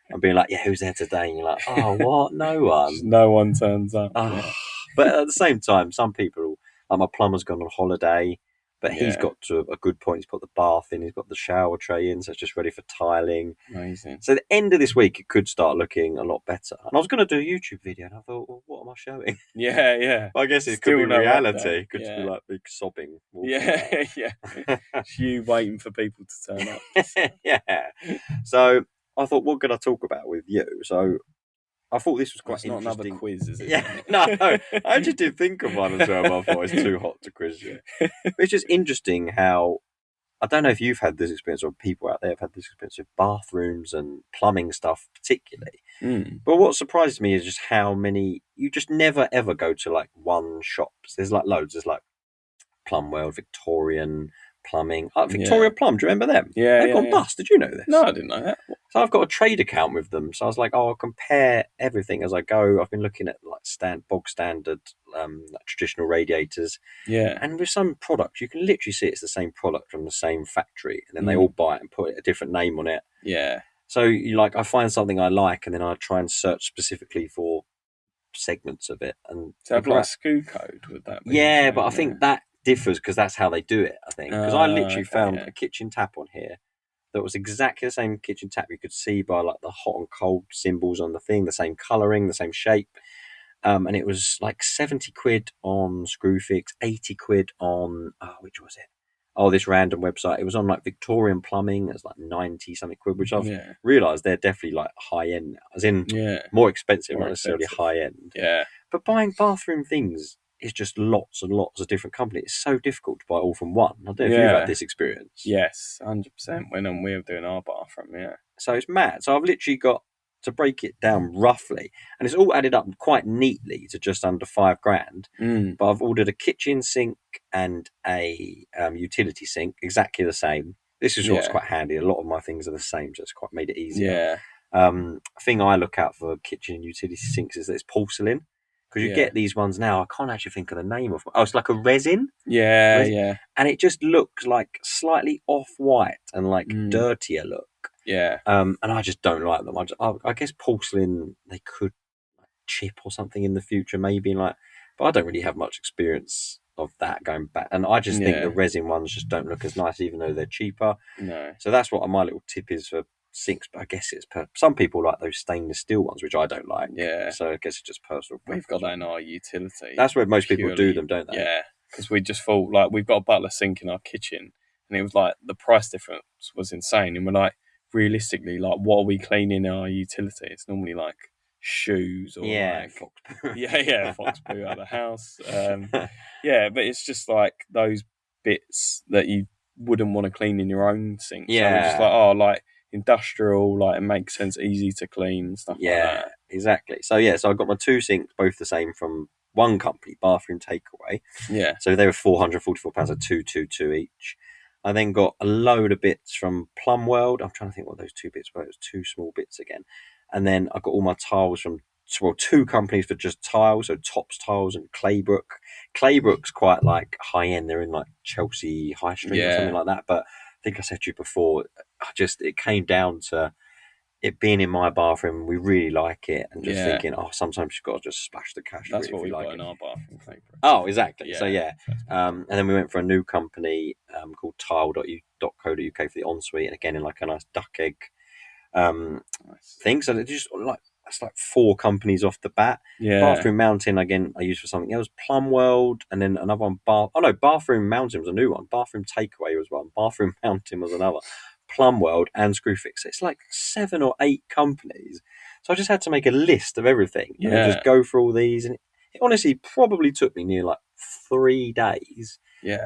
and being like, yeah, who's there today? And you're like, oh, what? No one. Just no one turns up. But at the same time, some people, like my plumber's gone on holiday, but he's got to a good point. He's put the bath in, he's got the shower tray in, so it's just ready for tiling. Amazing. So the end of this week, it could start looking a lot better. And I was going to do a YouTube video, and I thought, well, what am I showing? Yeah. Well, I guess it could be reality. It could just be like big sobbing. Yeah. It's you waiting for people to turn up. Yeah. So I thought, what could I talk about with you? So I thought this was quite interesting. Not another quiz, is it? Yeah, no. I just did think of one as well, but I thought it's too hot to quiz you. But it's just interesting how, I don't know if you've had this experience or people out there have had this experience with bathrooms and plumbing stuff particularly. But what surprises me is just how many, you just never ever go to like one shop. There's like loads. There's like Plum World, Victorian Plumbing. Victoria Plum, do you remember them? Yeah. They've gone bust. Did you know this? No, I didn't know that. So I've got a trade account with them. So I was like, I'll compare everything as I go. I've been looking at like bog standard, like traditional radiators. Yeah. And with some products, you can literally see it's the same product from the same factory, and then they all buy it and put a different name on it. Yeah. So I find something I like, and then I try and search specifically for segments of it. And so have like a SKU code with that? Yeah, but I think that differs because that's how they do it. I think because I literally found a kitchen tap on here that was exactly the same kitchen tap you could see by like the hot and cold symbols on the thing, the same colouring, the same shape. And it was like 70 quid on Screwfix, 80 quid on, which was it? Oh, this random website. It was on like Victorian Plumbing. It was like 90 something quid, which I've realised they're definitely like high end now, as in more expensive, not necessarily high end. Yeah. But buying bathroom things is just lots and lots of different companies. It's so difficult to buy all from one. I don't know if you've had this experience. Yes, 100%. When we were doing our bathroom, So it's mad. So I've literally got to break it down roughly, and it's all added up quite neatly to just under $5,000. But I've ordered a kitchen sink and a utility sink, exactly the same. This is what's quite handy. A lot of my things are the same, so it's quite made it easier. Thing I look out for kitchen and utility sinks is that it's porcelain. Because you get these ones now, I can't actually think of the name of them. Oh, it's like a resin. Yeah. And it just looks like slightly off-white and like dirtier look. Yeah. And I just don't like them. I guess porcelain, they could chip or something in the future, maybe. But I don't really have much experience of that going back. And I just think the resin ones just don't look as nice, even though they're cheaper. No. So that's what my little tip is for sinks, but I guess it's some people like those stainless steel ones, which I don't like. Yeah. So I guess it's just personal. We've got that in our utility. That's where most people do them, don't they? Yeah. Because we just thought, like, we've got a butler sink in our kitchen, and it was like the price difference was insane. And we're like, realistically, like, what are we cleaning in our utility? It's normally like shoes or fox poo. Fox poo out of the house. But it's just like those bits that you wouldn't want to clean in your own sink. So we're just like, industrial, like it makes sense, easy to clean and stuff like that. Exactly. So so I've got my two sinks, both the same from one company, Bathroom Takeaway. Yeah. So they were £444 at 222 each. I then got a load of bits from Plum World. I'm trying to think what those two bits were. It was two small bits again. And then I got all my tiles from two companies for just tiles, so Tops Tiles and Claybrook. Claybrook's quite like high end. They're in like Chelsea High Street or something like that. But I think I said to you before, it came down to it being in my bathroom. We really like it, and just thinking, sometimes you've got to just splash the cash. That's what we got in our bathroom. Claybrook. Oh, exactly. So and then we went for a new company called tile.co.uk for the ensuite, and again in like a nice duck egg thing. So they just that's like 4 companies off the bat. Bathroom Mountain again I used for something else. Plum World, and then another one. Bathroom Mountain was a new one. Bathroom Takeaway was one. Bathroom Mountain was another. Plum World and Screwfix. It's like 7 or 8 companies. So I just had to make a list of everything and then just go through all these. And it honestly probably took me near like 3 days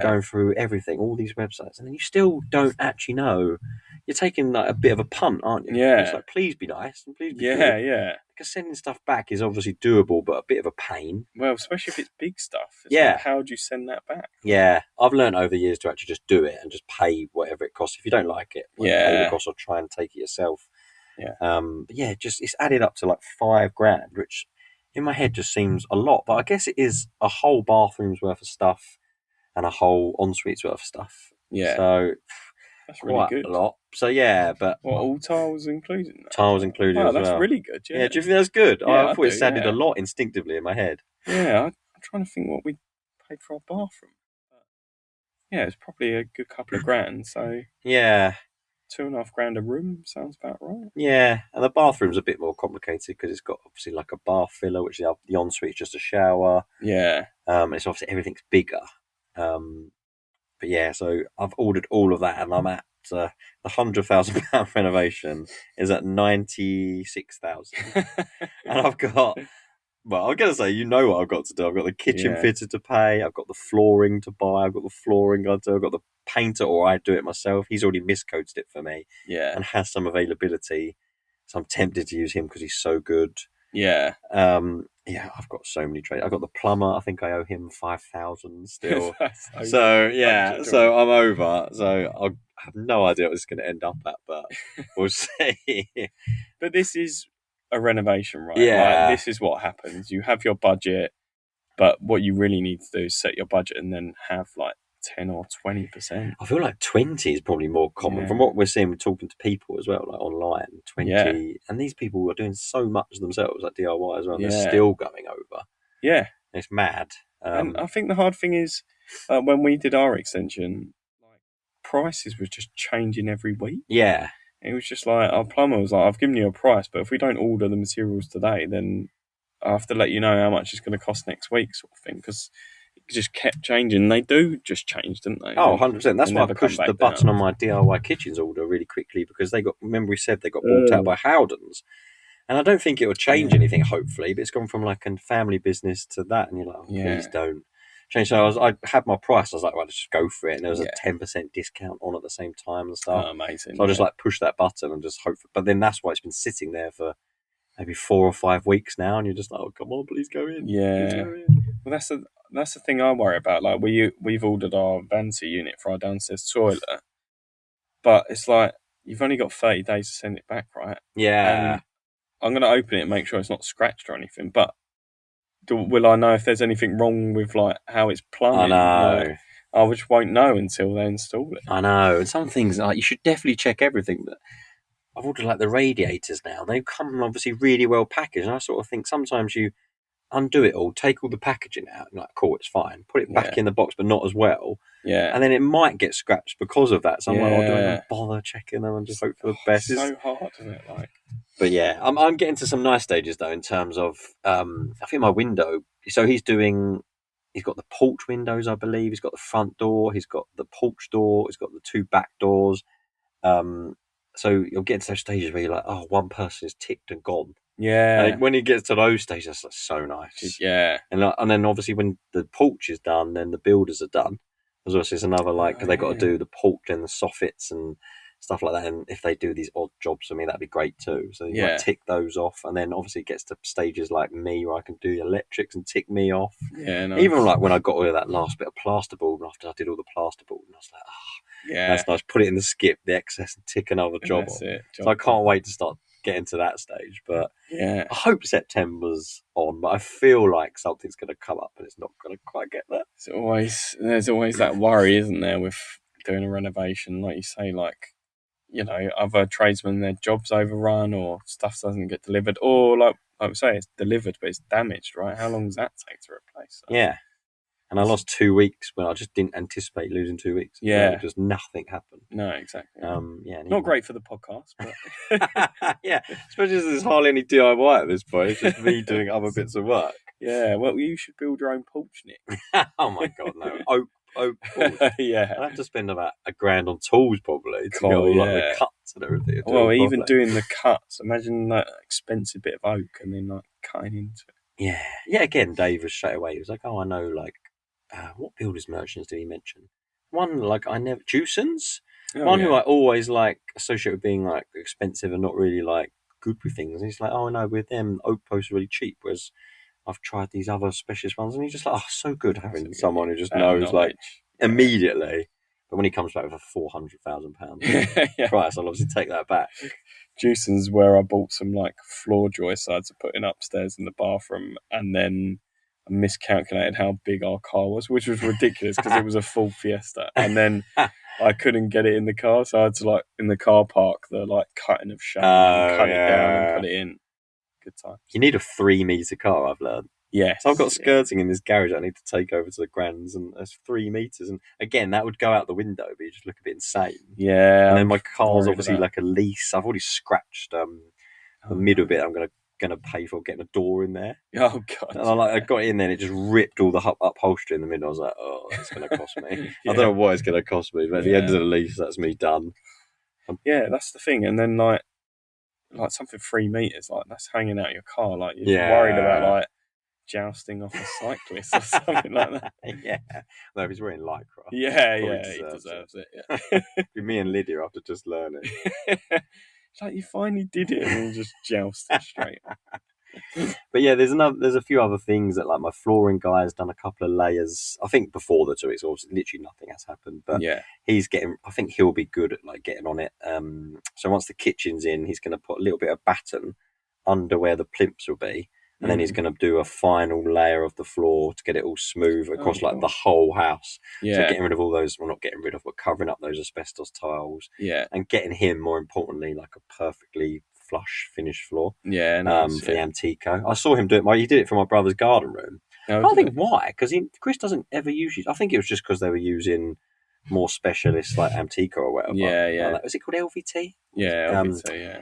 going through everything, all these websites, and then you still don't actually know. you're taking like a bit of a punt, aren't you? Yeah. It's like, please be nice and please be good. Yeah. Because sending stuff back is obviously doable, but a bit of a pain. Well, especially if it's big stuff. It's like, how do you send that back? Yeah, I've learned over the years to actually just do it and just pay whatever it costs. If you don't like it, pay the cost or try and take it yourself. Yeah. But yeah, just it's added up to like $5,000, which in my head just seems a lot. But I guess it is a whole bathroom's worth of stuff and a whole ensuite's worth of stuff. Yeah. So that's quite really good. A lot. So yeah, but all tiles included? Tiles included as well. That's really good. Yeah. Yeah, do you think that's good? Yeah, I thought it sounded a lot instinctively in my head. Yeah, I'm trying to think what we paid for our bathroom. Yeah, it's probably a good couple of grand. So yeah, $2,500 a room sounds about right. Yeah, and the bathroom's a bit more complicated because it's got obviously like a bath filler, which the ensuite is just a shower. Yeah. It's obviously everything's bigger. But yeah, so I've ordered all of that, and I'm at the £100,000 renovation is at 96,000, and I've got. Well, I'm going to say, you know what I've got to do. I've got the kitchen fitted to pay. I've got the flooring to buy. I've got the flooring to do. I've got the painter, or I do it myself. He's already miscoated it for me. Yeah. And has some availability. So I'm tempted to use him because he's so good. Yeah. Yeah, I've got so many trades. I've got the plumber. I think I owe him 5,000 still. So yeah, so I'm over. So I have no idea what this is going to end up at, but we'll see. But this is a renovation, right? Yeah. Like, this is what happens. You have your budget, but what you really need to do is set your budget and then have like 10 or 20%. I feel like 20 is probably more common from what we're seeing. We're talking to people as well, like online. 20, and these people are doing so much themselves, like DIY as well. And they're still going over. Yeah, it's mad. And I think the hard thing is when we did our extension, like prices were just changing every week. Yeah. It was just like, our plumber was like, I've given you a price, but if we don't order the materials today, then I have to let you know how much it's going to cost next week, sort of thing, because it just kept changing. They do just change, didn't they? Oh, 100%. That's why I pushed the button on my DIY kitchens order really quickly, because remember we said they got bought out by Howdens. And I don't think it will change anything, hopefully, but it's gone from like a family business to that, and you're like, please don't change. So I had my price. I was like, well, let's just go for it. And there was a 10% discount on at the same time and stuff. Oh, amazing. So I just like push that button and just hope. But then that's why it's been sitting there for maybe 4 or 5 weeks now, and you're just like, oh, come on, please go in. Yeah. Please go in. Well, that's the thing I worry about. Like, we've ordered our vanity unit for our downstairs toilet, but it's like, you've only got 30 days to send it back, right? Yeah. And I'm going to open it and make sure it's not scratched or anything, but will I know if there's anything wrong with like how it's plumbing? I know. I just won't know until they install it. I know. And some things, like, you should definitely check everything. But I've ordered like the radiators now. They come obviously really well packaged, and I sort of think sometimes you undo it all, take all the packaging out, and like, cool, it's fine. Put it back in the box, but not as well. Yeah. And then it might get scratched because of that. So I'm like, do I even bother checking them and just hope for the best? It's so hard, isn't it? Like. But yeah, I'm getting to some nice stages though in terms of I think my window. So he's got the porch windows, I believe. He's got the front door. He's got the porch door. He's got the 2 back doors. So you'll get to those stages where you're like, oh, one person is ticked and gone. Yeah. And when he gets to those stages, that's so nice. Yeah. And then obviously when the porch is done, then the builders are done. There's also another because they've got to do the porch and the soffits and stuff like that. And if they do these odd jobs for me, that'd be great too. So you might tick those off, and then obviously it gets to stages like me where I can do the electrics and tick me off. Yeah, nice. Even like when I got all of that last bit of plasterboard, and after I did all the plasterboard, and I was like, that's nice. Put it in the skip, the excess, and tick another job on. So I can't wait to start getting to that stage. But I hope September's on, but I feel like something's going to come up, and it's not going to quite get there. There's always that worry, isn't there, with doing a renovation, like you say, like, you know, other tradesmen, their jobs overrun or stuff doesn't get delivered, or like I would say, it's delivered but it's damaged, right? How long does that take to replace? So. Yeah. And I lost 2 weeks when I just didn't anticipate losing 2 weeks. Yeah. Just nothing happened. No, exactly. Not great for the podcast, but yeah, especially as there's hardly any DIY at this point. It's just me doing other bits of work. Yeah, well, you should build your own porch, Nick. Oh my God, no. Oak porch. Yeah. I'd have to spend about $1,000 on tools probably to get all like the cuts and everything. Well, even doing the cuts, imagine that expensive bit of oak and then like cutting into it. Yeah. Yeah, again, Dave was straight away. He was like, oh, I know, like, what builders merchants did he mention? One, like, Jewson's? One who I always like associate with being like expensive and not really like good with things. And he's like, oh no, with them oak posts are really cheap, whereas I've tried these other specialist ones, and he's just like, oh, so good having someone who just knows like immediately. But when he comes back with a £400,000 price, I'll obviously take that back. Jewson's where I bought some like floor joist sides to put in upstairs in the bathroom, and then I miscalculated how big our car was, which was ridiculous because it was a full Fiesta, and then I couldn't get it in the car, so I had to like in the car park the like cutting of shame and cut it down and put it in. Good time. You need a 3-meter car, I've learned. Yes. So I've got skirting in this garage I need to take over to the Grands, and there's 3 meters. And again, that would go out the window, but you just look a bit insane. Yeah. And then my car's obviously like a lease. I've already scratched the middle bit. I'm gonna pay for getting a door in there. Oh god. And I got in there and it just ripped all the upholstery in the middle. I was like, oh, that's gonna cost me. I don't know what it's gonna cost me, but at the end of the lease, that's me done. Yeah, that's the thing. And then like something 3 meters, like that's hanging out your car. Like you're just worried about like jousting off a cyclist or something like that. Yeah. No, if he's wearing lycra. Yeah, he deserves it. Yeah. Me and Lydia after just learning. It's like you finally did it and then just jousted straight. But yeah, there's a few other things that like my flooring guy has done a couple of layers. I think before the 2 weeks, obviously literally nothing has happened. But I think he'll be good at like getting on it. So once the kitchen's in, he's going to put a little bit of batten under where the plinths will be. And then he's going to do a final layer of the floor to get it all smooth across like the whole house. Yeah. So getting rid of all those, well, not getting rid of, but covering up those asbestos tiles. Yeah. And getting him, more importantly, like a perfectly flush finished floor. Yeah. Nice, for the Antico. I saw him do it. He did it for my brother's garden room. I don't think why, because Chris doesn't ever use it. I think it was just because they were using more specialists like Antico or whatever. Yeah. Like, was it called LVT? Yeah, LVT, yeah.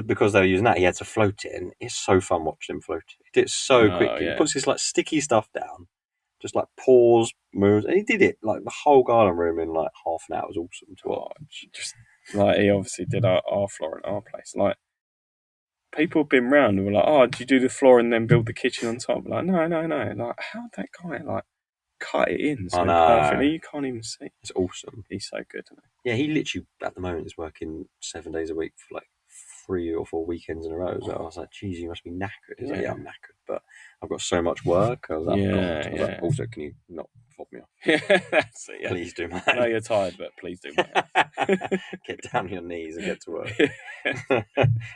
Because they were using that, he had to float it, and it's so fun watching him float it. He did it so quickly. He puts this like sticky stuff down, just like pours, moves, and he did it like the whole garden room in like half an hour. It was awesome to watch. Just like he obviously did our floor at our place. Like people have been round and were like, "Oh, did you do the floor and then build the kitchen on top?" Like, no. Like, how'd that guy like cut it in so perfectly? You can't even see. It's awesome. He's so good, isn't he? Yeah, he literally at the moment is working 7 days a week for like 3 or 4 weekends in a row. So I was like, geez, you must be knackered. He's like, yeah, I'm knackered, but I've got so much work. I was like, like, also, can you not fob me off? Yeah, that's it. Yeah. Please do, man. I know you're tired, but please do, man. Get down on your knees and get to work.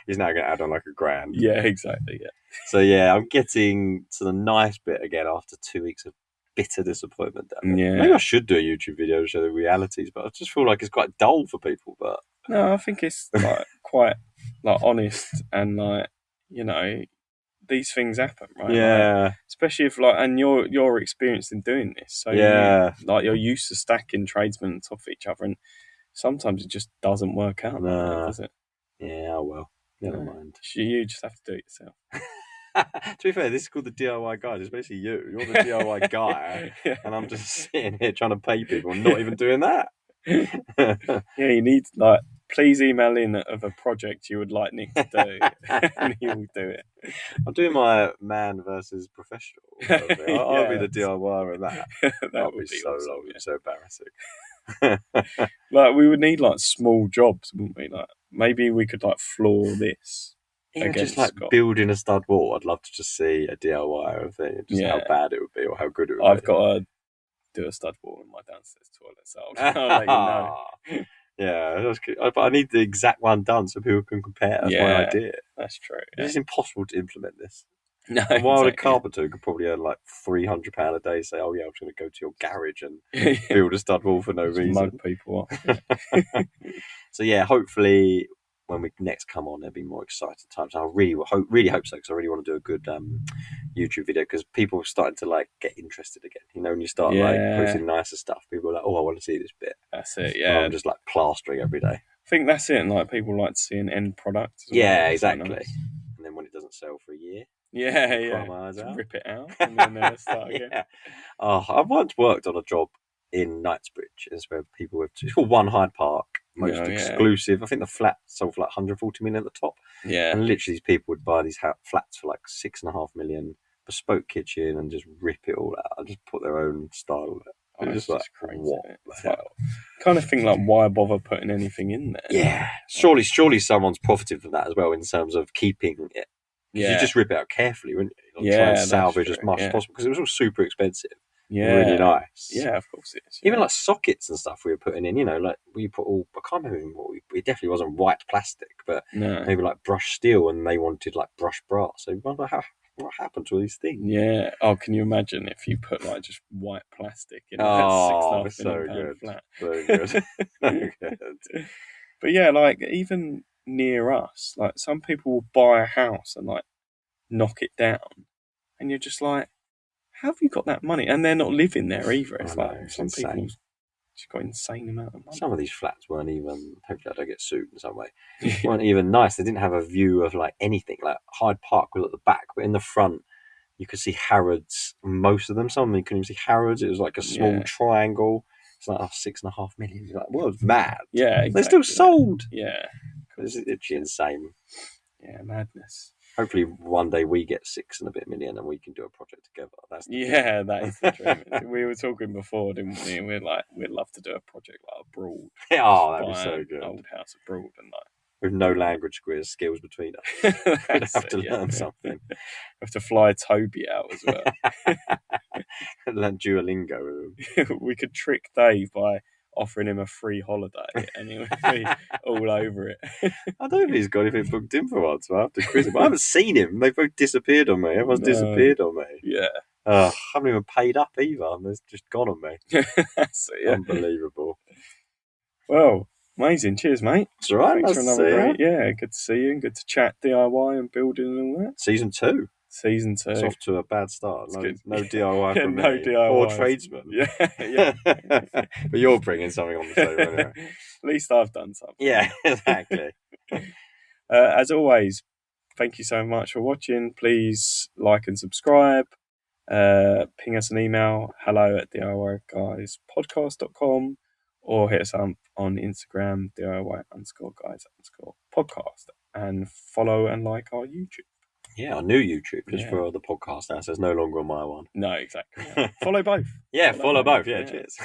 He's now going to add on like £1,000. Yeah, exactly. Yeah. So yeah, I'm getting to the nice bit again after 2 weeks of bitter disappointment. Yeah. Maybe I should do a YouTube video to show the realities, but I just feel like it's quite dull for people. But no, I think it's like quite like honest and like, you know, these things happen, right? Yeah. Like, especially if like, and you're experienced in doing this, so you're used to stacking tradesmen on top of each other, and sometimes it just doesn't work out, like that, does it? Yeah, well, never mind. You just have to do it yourself. To be fair, this is called the DIY guide. It's basically you. You're the DIY guy, and I'm just sitting here trying to pay people and not even doing that. Yeah, you need like, please email in of a project you would like Nick to do, and he will do it. I'm doing my man versus professional. I'll be the DIYer of that. That would be so awesome, long. It's so embarrassing. Like we would need like small jobs, wouldn't we? Like maybe we could like floor this. Even just like building a stud wall, I'd love to just see a DIY of it, just how bad it would be or how good it would be. I've got to do a stud wall in my downstairs toilet, so I'll let you know. Yeah, but I need the exact one done so people can compare. That's my idea. That's true. Yeah. It's impossible to implement this. No, and while a carpenter could probably earn like £300 a day, say, "Oh yeah, I'm just going to go to your garage and build a stud wall for no reason." Mug people off. So yeah, hopefully when we next come on, there'll be more exciting times. I really hope so, because I really want to do a good YouTube video, because people are starting to like get interested again. You know, when you start like posting nicer stuff, people are like, "Oh, I want to see this bit." That's it. Yeah, I'm just like plastering every day. I think that's it. And like people like to see an end product. Yeah, exactly. Nice. And then when it doesn't sell for a year, rip it out and then start again. Oh, I once worked on a job in Knightsbridge, is where people have. It's called One Hyde Park, most exclusive. I think the flat sold for like 140 million at the top. Yeah, and literally these people would buy these flats for like 6.5 million, bespoke kitchen, and just rip it all out and just put their own style on it. Oh, It's it's just like, just crazy. what Isn't it? the It's hell? like, kind of think like, why bother putting anything in there? Yeah, surely someone's profited from that as well in terms of keeping it. Because you just rip it out carefully, wouldn't you? Like, try and salvage as much as possible because it was all super expensive. Yeah, really nice. Yeah, of course it is. Even like sockets and stuff we were putting in, like we put all, I can't remember what it definitely wasn't white plastic, but maybe like brushed steel, and they wanted like brushed brass. So I wonder what happened to all these things. Yeah. Oh, can you imagine if you put like just white plastic in that £6.5 million flat? So good. So good. But yeah, like even near us, like some people will buy a house and like knock it down, and you're just like, how have you got that money? And they're not living there either. It's like some people just got insane amount of money. Some of these flats weren't even, hopefully I don't get sued in some way, weren't even nice. They didn't have a view of like anything. Like Hyde Park was at the back, but in the front you could see Harrods, most of them. Some of them you couldn't even see Harrods. It was like a small triangle. It's like $6.5 million. You're like, well, it's mad. Yeah, exactly. They're still sold. Yeah. It's literally insane. Yeah, madness. Hopefully one day we get $6 and a bit million and we can do a project together. That's the dream. That is the dream. We were talking before, didn't we? And we're like, we'd love to do a project like abroad. Oh, that'd be so good. Old house abroad and like with no language skills between us. We'd have to learn something. We have to fly Toby out as well. Learn Duolingo. We could trick Dave by offering him a free holiday and he would be all over it. I don't think he's got anything booked in for once, so I have to quiz him. I haven't seen him. They've both disappeared on me. Everyone's disappeared on me. Yeah. I haven't even paid up either. They've just gone on me. Unbelievable. Well, amazing. Cheers, mate. It's all right. Thanks for another great. Yeah, good to see you and good to chat DIY and building and all that. Season 2. It's off to a bad start. No DIY from me. No DIY. Or tradesman. Yeah. But you're bringing something on the show anyway. At least I've done something. Yeah, exactly. As always, thank you so much for watching. Please like and subscribe. Ping us an email, hello@DIYguyspodcast.com, or hit us up on Instagram, DIY_guys_podcast, and follow and like our YouTube. Yeah, our new YouTube, just for the podcast now, so it's no longer on my one. No, exactly. Yeah. Follow both. Follow both. Yeah, cheers.